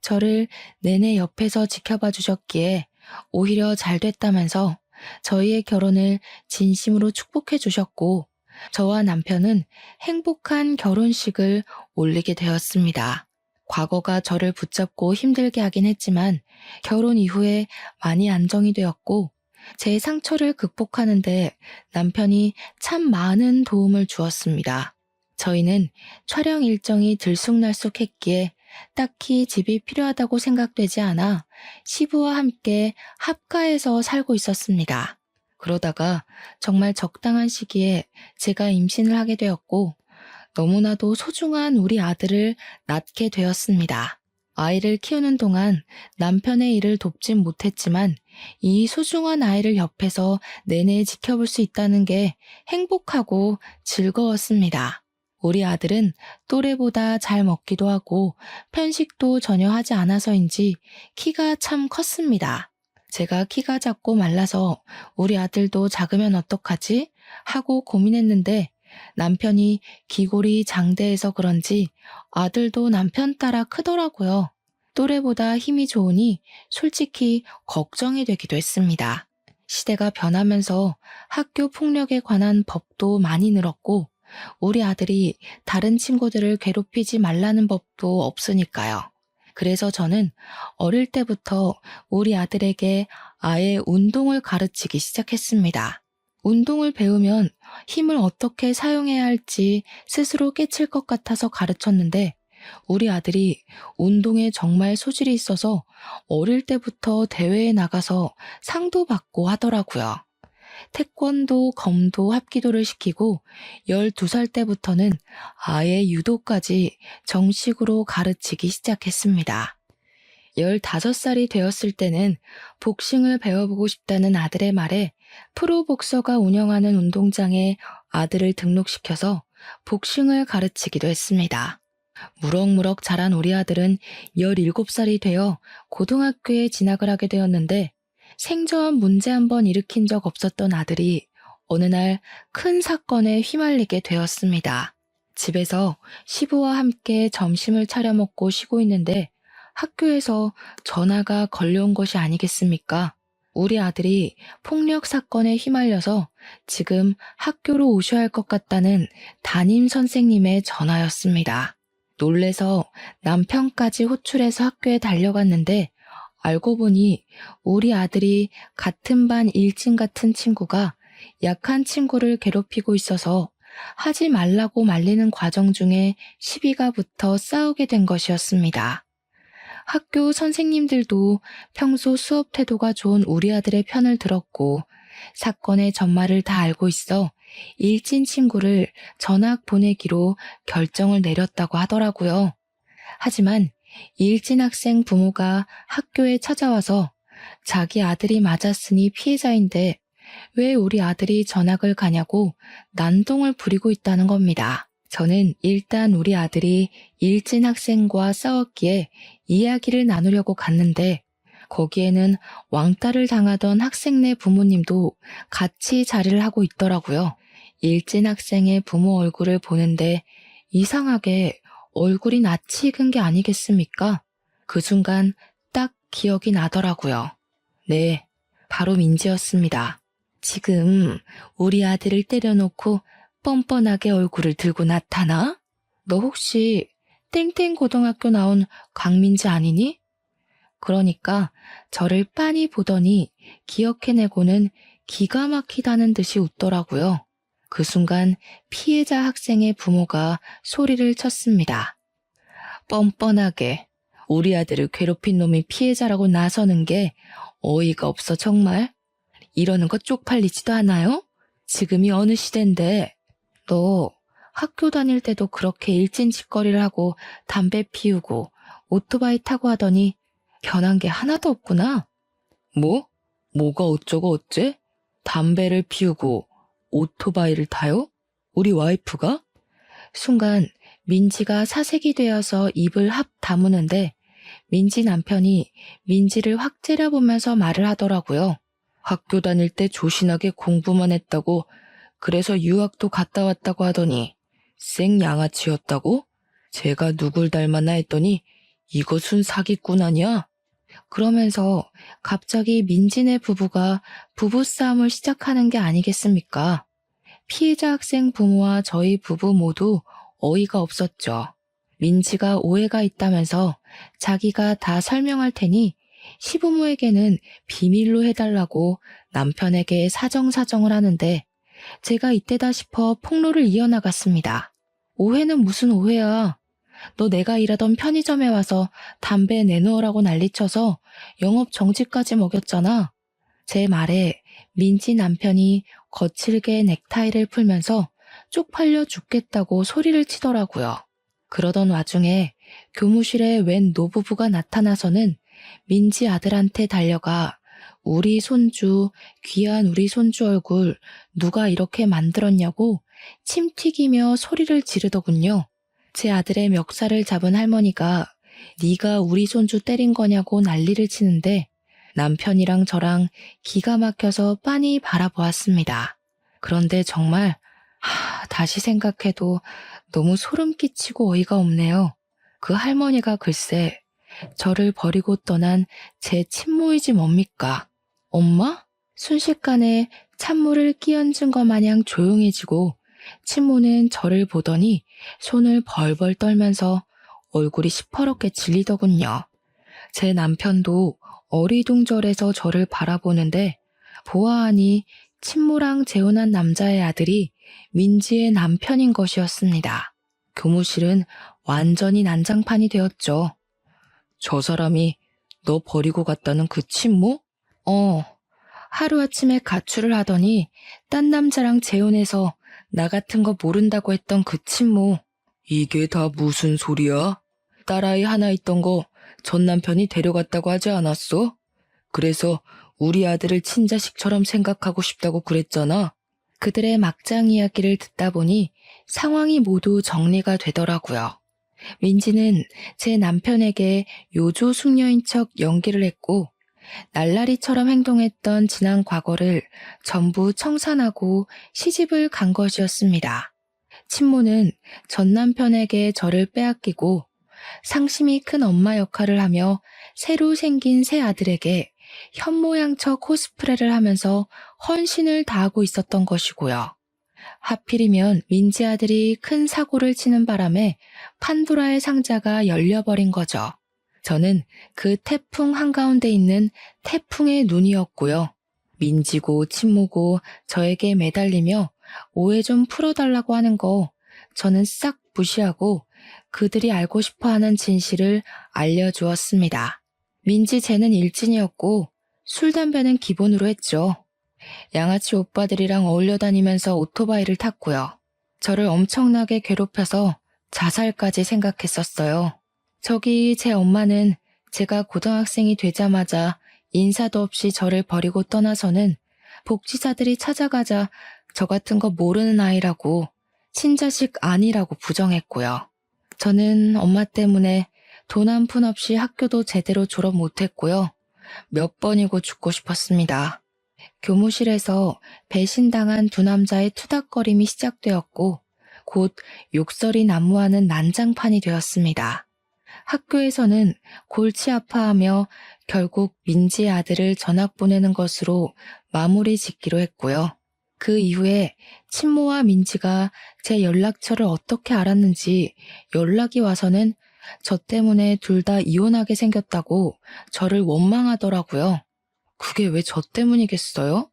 저를 내내 옆에서 지켜봐 주셨기에 오히려 잘 됐다면서 저희의 결혼을 진심으로 축복해 주셨고, 저와 남편은 행복한 결혼식을 올리게 되었습니다. 과거가 저를 붙잡고 힘들게 하긴 했지만 결혼 이후에 많이 안정이 되었고, 제 상처를 극복하는데 남편이 참 많은 도움을 주었습니다. 저희는 촬영 일정이 들쑥날쑥했기에 딱히 집이 필요하다고 생각되지 않아 시부와 함께 합가해서 살고 있었습니다. 그러다가 정말 적당한 시기에 제가 임신을 하게 되었고 너무나도 소중한 우리 아들을 낳게 되었습니다. 아이를 키우는 동안 남편의 일을 돕진 못했지만 이 소중한 아이를 옆에서 내내 지켜볼 수 있다는 게 행복하고 즐거웠습니다. 우리 아들은 또래보다 잘 먹기도 하고 편식도 전혀 하지 않아서인지 키가 참 컸습니다. 제가 키가 작고 말라서 우리 아들도 작으면 어떡하지? 하고 고민했는데 남편이 기골이 장대해서 그런지 아들도 남편 따라 크더라고요. 또래보다 힘이 좋으니 솔직히 걱정이 되기도 했습니다. 시대가 변하면서 학교 폭력에 관한 법도 많이 늘었고 우리 아들이 다른 친구들을 괴롭히지 말라는 법도 없으니까요. 그래서 저는 어릴 때부터 우리 아들에게 아예 운동을 가르치기 시작했습니다. 운동을 배우면 힘을 어떻게 사용해야 할지 스스로 깨칠 것 같아서 가르쳤는데 우리 아들이 운동에 정말 소질이 있어서 어릴 때부터 대회에 나가서 상도 받고 하더라고요. 태권도, 검도, 합기도를 시키고 12살 때부터는 아예 유도까지 정식으로 가르치기 시작했습니다. 15살이 되었을 때는 복싱을 배워보고 싶다는 아들의 말에 프로복서가 운영하는 운동장에 아들을 등록시켜서 복싱을 가르치기도 했습니다. 무럭무럭 자란 우리 아들은 17살이 되어 고등학교에 진학을 하게 되었는데 생전 문제 한 번 일으킨 적 없었던 아들이 어느 날 큰 사건에 휘말리게 되었습니다. 집에서 시부와 함께 점심을 차려 먹고 쉬고 있는데 학교에서 전화가 걸려온 것이 아니겠습니까? 우리 아들이 폭력 사건에 휘말려서 지금 학교로 오셔야 할 것 같다는 담임 선생님의 전화였습니다. 놀래서 남편까지 호출해서 학교에 달려갔는데 알고 보니 우리 아들이 같은 반 일진 같은 친구가 약한 친구를 괴롭히고 있어서 하지 말라고 말리는 과정 중에 시비가 붙어 싸우게 된 것이었습니다. 학교 선생님들도 평소 수업 태도가 좋은 우리 아들의 편을 들었고 사건의 전말을 다 알고 있어 일진 친구를 전학 보내기로 결정을 내렸다고 하더라고요. 하지만 일진 학생 부모가 학교에 찾아와서 자기 아들이 맞았으니 피해자인데 왜 우리 아들이 전학을 가냐고 난동을 부리고 있다는 겁니다. 저는 일단 우리 아들이 일진 학생과 싸웠기에 이야기를 나누려고 갔는데 거기에는 왕따를 당하던 학생네 부모님도 같이 자리를 하고 있더라고요. 일진 학생의 부모 얼굴을 보는데 이상하게 얼굴이 낯이 익은 게 아니겠습니까? 그 순간 딱 기억이 나더라고요. 네, 바로 민지였습니다. 지금 우리 아들을 때려놓고 뻔뻔하게 얼굴을 들고 나타나? 너 혹시 땡땡 고등학교 나온 강민지 아니니? 그러니까 저를 빤히 보더니 기억해내고는 기가 막히다는 듯이 웃더라고요. 그 순간 피해자 학생의 부모가 소리를 쳤습니다. 뻔뻔하게 우리 아들을 괴롭힌 놈이 피해자라고 나서는 게 어이가 없어 정말? 이러는 거 쪽팔리지도 않아요? 지금이 어느 시대인데 너 학교 다닐 때도 그렇게 일진짓거리를 하고 담배 피우고 오토바이 타고 하더니 변한 게 하나도 없구나. 뭐? 뭐가 어쩌고 어째? 담배를 피우고 오토바이를 타요? 우리 와이프가? 순간 민지가 사색이 되어서 입을 합 다무는데 민지 남편이 민지를 확 째려보면서 말을 하더라고요. 학교 다닐 때 조신하게 공부만 했다고 그래서 유학도 갔다 왔다고 하더니 생양아치였다고? 제가 누굴 닮았나 했더니 이것은 사기꾼 아니야? 그러면서 갑자기 민지네 부부가 부부싸움을 시작하는 게 아니겠습니까? 피해자 학생 부모와 저희 부부 모두 어이가 없었죠. 민지가 오해가 있다면서 자기가 다 설명할 테니 시부모에게는 비밀로 해달라고 남편에게 사정사정을 하는데 제가 이때다 싶어 폭로를 이어나갔습니다. 오해는 무슨 오해야. 너 내가 일하던 편의점에 와서 담배 내놓으라고 난리쳐서 영업 정지까지 먹였잖아. 제 말에 민지 남편이 거칠게 넥타이를 풀면서 쪽팔려 죽겠다고 소리를 치더라고요. 그러던 와중에 교무실에 웬 노부부가 나타나서는 민지 아들한테 달려가 우리 손주, 귀한 우리 손주 얼굴 누가 이렇게 만들었냐고 침 튀기며 소리를 지르더군요. 제 아들의 멱살을 잡은 할머니가 네가 우리 손주 때린 거냐고 난리를 치는데 남편이랑 저랑 기가 막혀서 빤히 바라보았습니다. 그런데 정말 다시 생각해도 너무 소름 끼치고 어이가 없네요. 그 할머니가 글쎄 저를 버리고 떠난 제 친모이지 뭡니까? 엄마? 순식간에 찬물을 끼얹은 것 마냥 조용해지고 친모는 저를 보더니 손을 벌벌 떨면서 얼굴이 시퍼렇게 질리더군요. 제 남편도 어리둥절해서 저를 바라보는데 보아하니 친모랑 재혼한 남자의 아들이 민지의 남편인 것이었습니다. 교무실은 완전히 난장판이 되었죠. 저 사람이 너 버리고 갔다는 그 친모? 하루아침에 가출을 하더니 딴 남자랑 재혼해서 나 같은 거 모른다고 했던 그 친모. 이게 다 무슨 소리야? 딸아이 하나 있던 거 전 남편이 데려갔다고 하지 않았어? 그래서 우리 아들을 친자식처럼 생각하고 싶다고 그랬잖아. 그들의 막장 이야기를 듣다 보니 상황이 모두 정리가 되더라고요. 민지는 제 남편에게 요조 숙녀인 척 연기를 했고 날라리처럼 행동했던 지난 과거를 전부 청산하고 시집을 간 것이었습니다. 친모는 전 남편에게 저를 빼앗기고 상심이 큰 엄마 역할을 하며 새로 생긴 새 아들에게 현모양처 코스프레를 하면서 헌신을 다하고 있었던 것이고요. 하필이면 민지 아들이 큰 사고를 치는 바람에 판도라의 상자가 열려버린 거죠. 저는 그 태풍 한가운데 있는 태풍의 눈이었고요. 민지고 친모고 저에게 매달리며 오해 좀 풀어달라고 하는 거 저는 싹 무시하고 그들이 알고 싶어하는 진실을 알려주었습니다. 민지 쟤는 일진이었고 술 담배는 기본으로 했죠. 양아치 오빠들이랑 어울려 다니면서 오토바이를 탔고요. 저를 엄청나게 괴롭혀서 자살까지 생각했었어요. 저기 제 엄마는 제가 고등학생이 되자마자 인사도 없이 저를 버리고 떠나서는 복지사들이 찾아가자 저 같은 거 모르는 아이라고 친자식 아니라고 부정했고요. 저는 엄마 때문에 돈 한 푼 없이 학교도 제대로 졸업 못했고요. 몇 번이고 죽고 싶었습니다. 교무실에서 배신당한 두 남자의 투닥거림이 시작되었고 곧 욕설이 난무하는 난장판이 되었습니다. 학교에서는 골치 아파하며 결국 민지의 아들을 전학 보내는 것으로 마무리 짓기로 했고요. 그 이후에 친모와 민지가 제 연락처를 어떻게 알았는지 연락이 와서는 저 때문에 둘 다 이혼하게 생겼다고 저를 원망하더라고요. 그게 왜 저 때문이겠어요?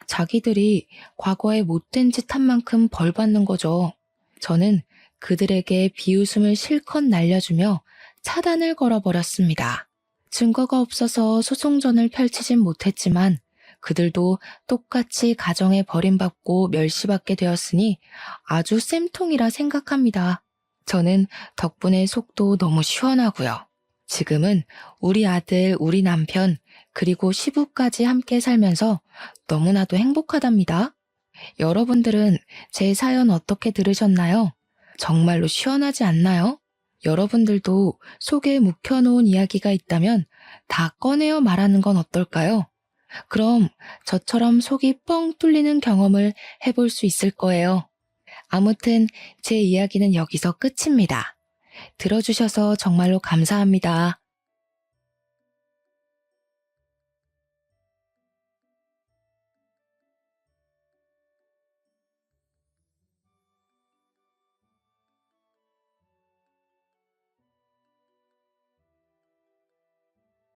자기들이 과거에 못된 짓 한 만큼 벌 받는 거죠. 저는 그들에게 비웃음을 실컷 날려주며 차단을 걸어버렸습니다. 증거가 없어서 소송전을 펼치진 못했지만 그들도 똑같이 가정에 버림받고 멸시받게 되었으니 아주 쌤통이라 생각합니다. 저는 덕분에 속도 너무 시원하고요. 지금은 우리 아들, 우리 남편, 그리고 시부까지 함께 살면서 너무나도 행복하답니다. 여러분들은 제 사연 어떻게 들으셨나요? 정말로 시원하지 않나요? 여러분들도 속에 묵혀놓은 이야기가 있다면 다 꺼내어 말하는 건 어떨까요? 그럼 저처럼 속이 뻥 뚫리는 경험을 해볼 수 있을 거예요. 아무튼 제 이야기는 여기서 끝입니다. 들어주셔서 정말로 감사합니다.